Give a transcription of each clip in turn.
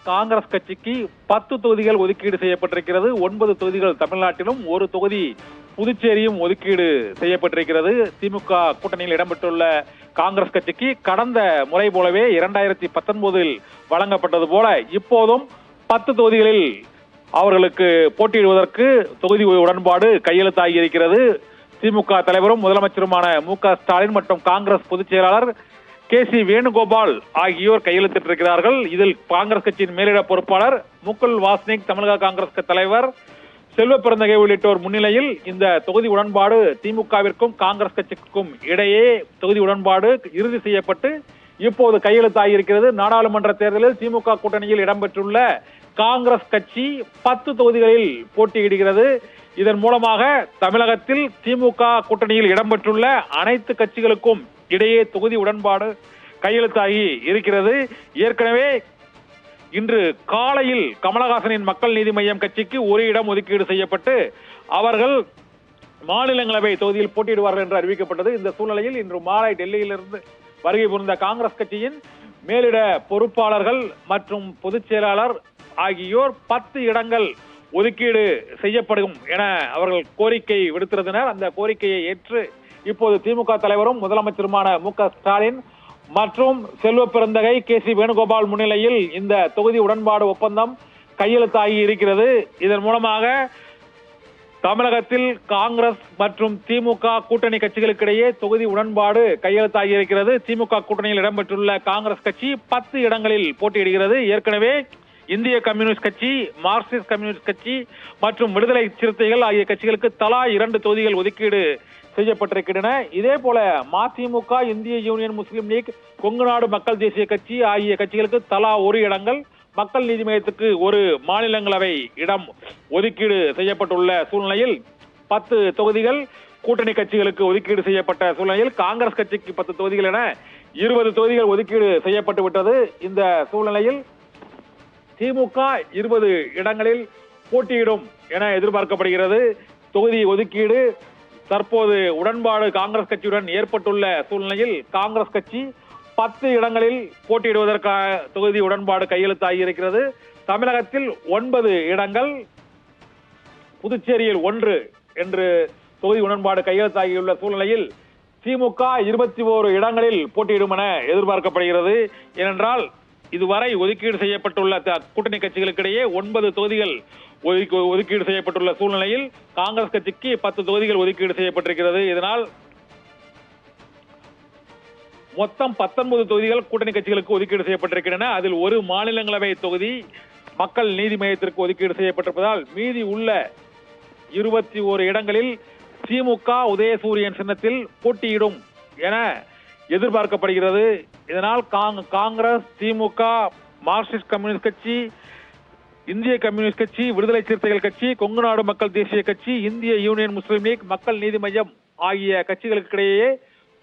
காங்கிரஸ் கட்சிக்கு 10 தொகுதிகள் ஒதுக்கீடு செய்யப்பட்டிருக்கிறது. 9 தொகுதிகள் தமிழ்நாட்டிலும், ஒரு தொகுதி புதுச்சேரியும் ஒதுக்கீடு செய்யப்பட்டிருக்கிறது. திமுக கூட்டணியில் இடம்பெற்றுள்ள காங்கிரஸ் கட்சிக்கு கடந்த முறை போலவே 2019 வழங்கப்பட்டது போல இப்போதும் 10 தொகுதிகளில் அவர்களுக்கு போட்டியிடுவதற்கு தொகுதி உடன்பாடு கையெழுத்தாகி இருக்கிறது. திமுக தலைவரும் முதலமைச்சருமான மு.க.ஸ்டாலின் மற்றும் காங்கிரஸ் பொதுச் செயலாளர் கே.சி. வேணுகோபால் ஆகியோர் கையெழுத்திட்டிருக்கிறார்கள். இதில் காங்கிரஸ் கட்சியின் மேலிட பொறுப்பாளர் முகுல் வாஸ்னிக், தமிழக காங்கிரஸ் தலைவர் செல்வ பெருந்தகை உள்ளிட்டோர் முன்னிலையில் இந்த தொகுதி உடன்பாடு திமுகவிற்கும் காங்கிரஸ் கட்சிக்கும் இடையே தொகுதி உடன்பாடு இறுதி செய்யப்பட்டு இப்போது கையெழுத்தாகியிருக்கிறது. நாடாளுமன்ற தேர்தலில் திமுக கூட்டணியில் இடம்பெற்றுள்ள காங்கிரஸ் கட்சி 10 தொகுதிகளில் போட்டியிடுகிறது. இதன் மூலமாக தமிழகத்தில் திமுக கூட்டணியில் இடம்பெற்றுள்ள அனைத்து கட்சிகளுக்கும் இடையே தொகுதி உடன்பாடு கையெழுத்தாகி இருக்கிறது. ஏற்கனவே இன்று காலையில் கமலஹாசனின் மக்கள் நீதி மய்யம் கட்சிக்கு ஒரு இடம் ஒதுக்கீடு செய்யப்பட்டு அவர்கள் மாநிலங்களவை தொகுதியில் போட்டியிடுவார்கள் என்று அறிவிக்கப்பட்டது. இந்த சூழ்நிலையில் இன்று மாலை டெல்லியிலிருந்து வருகை புரிந்த காங்கிரஸ் கட்சியின் மேலிட பொறுப்பாளர்கள் மற்றும் பொதுச் செயலாளர் ஆகியோர் 10 இடங்கள் ஒதுக்கீடு செய்யப்படும் என அவர்கள் கோரிக்கை விடுத்திருந்தனர். அந்த கோரிக்கையை ஏற்று இப்போது திமுக தலைவரும் முதலமைச்சருமான மு.க.ஸ்டாலின் மற்றும் செல்வ பெருந்தகை கே.சி. வேணுகோபால் முன்னிலையில் இந்த தொகுதி உடன்பாடு ஒப்பந்தம் கையெழுத்தாகி இருக்கிறது. இதன் மூலமாக தமிழகத்தில் காங்கிரஸ் மற்றும் திமுக கூட்டணி கட்சிகளுக்கிடையே தொகுதி உடன்பாடு கையெழுத்தாகி இருக்கிறது. திமுக கூட்டணியில் இடம்பெற்றுள்ள காங்கிரஸ் கட்சி 10 இடங்களில் போட்டியிடுகிறது. ஏற்கனவே இந்திய கம்யூனிஸ்ட் கட்சி, மார்க்சிஸ்ட் கம்யூனிஸ்ட் கட்சி மற்றும் விடுதலை சிறுத்தைகள் ஆகிய கட்சிகளுக்கு தலா 2 தொகுதிகள் ஒதுக்கீடு செய்யப்பட்டிருக்கின்றன. இதே போல மதிமுக, இந்திய யூனியன் முஸ்லீம் லீக், கொங்கு நாடு மக்கள் தேசிய கட்சி ஆகிய கட்சிகளுக்கு தலா 1 இடங்கள், மக்கள் நீதி மய்யத்துக்கு ஒரு மாநிலங்களவை இடம் ஒதுக்கீடு செய்யப்பட்டுள்ள சூழ்நிலையில் 10 தொகுதிகள் கூட்டணி கட்சிகளுக்கு ஒதுக்கீடு செய்யப்பட்ட சூழ்நிலையில் காங்கிரஸ் கட்சிக்கு 10 தொகுதிகள் என 20 தொகுதிகள் ஒதுக்கீடு செய்யப்பட்டு விட்டது. இந்த சூழ்நிலையில் திமுக 20 இடங்களில் போட்டியிடும் என எதிர்பார்க்கப்படுகிறது. தொகுதி ஒதுக்கீடு தற்போது உடன்பாடு காங்கிரஸ் கட்சியுடன் ஏற்பட்டுள்ள சூழ்நிலையில் காங்கிரஸ் கட்சி 10 இடங்களில் போட்டியிடுவதற்கான தொகுதி உடன்பாடு கையெழுத்தாகி இருக்கிறது. தமிழகத்தில் 9 இடங்கள், புதுச்சேரியில் 1 என்று தொகுதி உடன்பாடு கையெழுத்தாகியுள்ள சூழ்நிலையில் திமுக 21 இடங்களில் போட்டியிடும் என எதிர்பார்க்கப்படுகிறது. ஏனென்றால் இதுவரை ஒதுக்கீடு செய்யப்பட்டுள்ள கூட்டணி கட்சிகளுக்கிடையே 9 தொகுதிகள் ஒதுக்கீடு செய்யப்பட்டுள்ள சூழ்நிலையில் காங்கிரஸ் கட்சிக்கு 10 தொகுதிகள் ஒதுக்கீடு செய்யப்பட்டிருக்கிறது. இதனால் மொத்தம் 19 தொகுதிகள் கூட்டணி கட்சிகளுக்கு ஒதுக்கீடு செய்யப்பட்டிருக்கின்றன. அதில் ஒரு மாநிலங்களவை தொகுதி மக்கள் நீதி மய்யத்திற்கு ஒதுக்கீடு செய்யப்பட்டிருப்பதால் மீதி உள்ள 21 இடங்களில் திமுக உதயசூரியன் சின்னத்தில் போட்டியிடும் என எதிர்பார்க்கப்படுகிறது. இதனால் காங்கிரஸ், திமுக, மார்க்சிஸ்ட் கம்யூனிஸ்ட் கட்சி, இந்திய கம்யூனிஸ்ட் கட்சி, விடுதலை சிறுத்தைகள் கட்சி, கொங்கு நாடு மக்கள் தேசிய கட்சி, இந்திய யூனியன் முஸ்லீம் லீக், மக்கள் நீதி மய்யம் ஆகிய கட்சிகளுக்கிடையே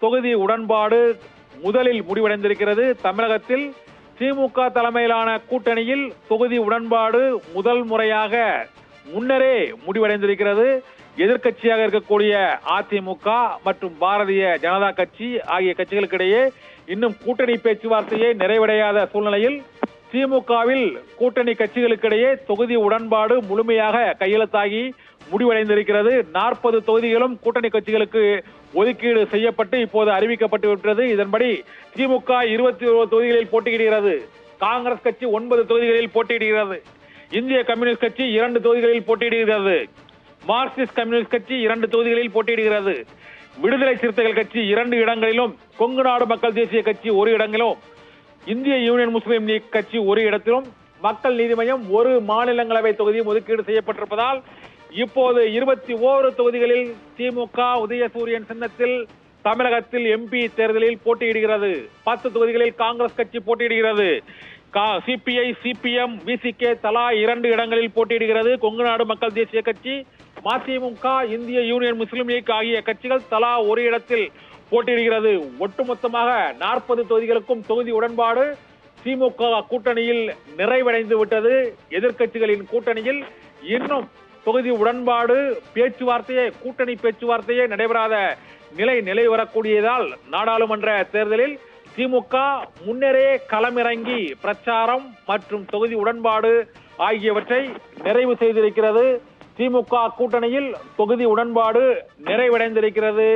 தொகுதி உடன்பாடு முதலில் முடிவடைந்திருக்கிறது. தமிழகத்தில் திமுக தலைமையிலான கூட்டணியில் தொகுதி உடன்பாடு முதல் முறையாக முன்னரே முடிவடைந்திருக்கிறது. எதிர்கட்சியாக இருக்கக்கூடிய அதிமுக மற்றும் பாரதிய ஜனதா கட்சி ஆகிய கட்சிகளுக்கிடையே இன்னும் கூட்டணி பேச்சுவார்த்தையே நிறைவடையாத சூழ்நிலையில் திமுகவில் கூட்டணி கட்சிகளுக்கிடையே தொகுதி உடன்பாடு முழுமையாக கையெழுத்தாகி முடிவடைந்திருக்கிறது. 40 தொகுதிகளும் கூட்டணி கட்சிகளுக்கு ஒதுக்கீடு செய்யப்பட்டு இப்போது அறிவிக்கப்பட்டு விட்டது. இதன்படி திமுக 21 தொகுதிகளில் போட்டியிடுகிறது, காங்கிரஸ் கட்சி 9 தொகுதிகளில் போட்டியிடுகிறது, இந்திய கம்யூனிஸ்ட் கட்சி 2 தொகுதிகளில் போட்டியிடுகிறது, மார்க்சிஸ்ட் கம்யூனிஸ்ட் கட்சி 2 தொகுதிகளில் போட்டியிடுகிறது, விடுதலை சிறுத்தைகள் கட்சி 2 இடங்களிலும், கொங்கு நாடு மக்கள் தேசிய கட்சி 1 இடங்களிலும், இந்திய யூனியன் முஸ்லீம் லீக் கட்சி 1 இடத்திலும், மக்கள் நீதி மய்யம் 1 மாநிலங்களவை தொகுதியும் ஒதுக்கீடு செய்யப்பட்டிருப்பதால் இப்போது 21 தொகுதிகளில் திமுக உதயசூரியன் சின்னத்தில் தமிழகத்தில் எம்பி தேர்தலில் போட்டியிடுகிறது. 10 தொகுதிகளில் காங்கிரஸ் கட்சி போட்டியிடுகிறது. சிபிஐ, சிபிஎம், விசிகே தலா 2 இடங்களில் போட்டியிடுகிறது. கொங்கு நாடு மக்கள் தேசிய கட்சி, மதிமுக, இந்திய யூனியன் முஸ்லீம் லீக் ஆகிய கட்சிகள் தலா 1 இடத்தில் போட்டியிடுகிறது. ஒட்டுமொத்தமாக 40 தொகுதிகளுக்கும் தொகுதி உடன்பாடு திமுக கூட்டணியில் நிறைவடைந்து விட்டது. எதிர்க்கட்சிகளின் கூட்டணியில் இன்னும் தொகுதி உடன்பாடு கூட்டணி பேச்சுவார்த்தையே நடைபெறாத நிலை வரக்கூடியதால் நாடாளுமன்ற தேர்தலில் திமுக முன்னரே களமிறங்கி பிரச்சாரம் மற்றும் தொகுதி உடன்பாடு ஆகியவற்றை நிறைவு செய்திருக்கிறது. திமுக கூட்டணியில் தொகுதி உடன்பாடு நிறைவடைந்திருக்கிறது.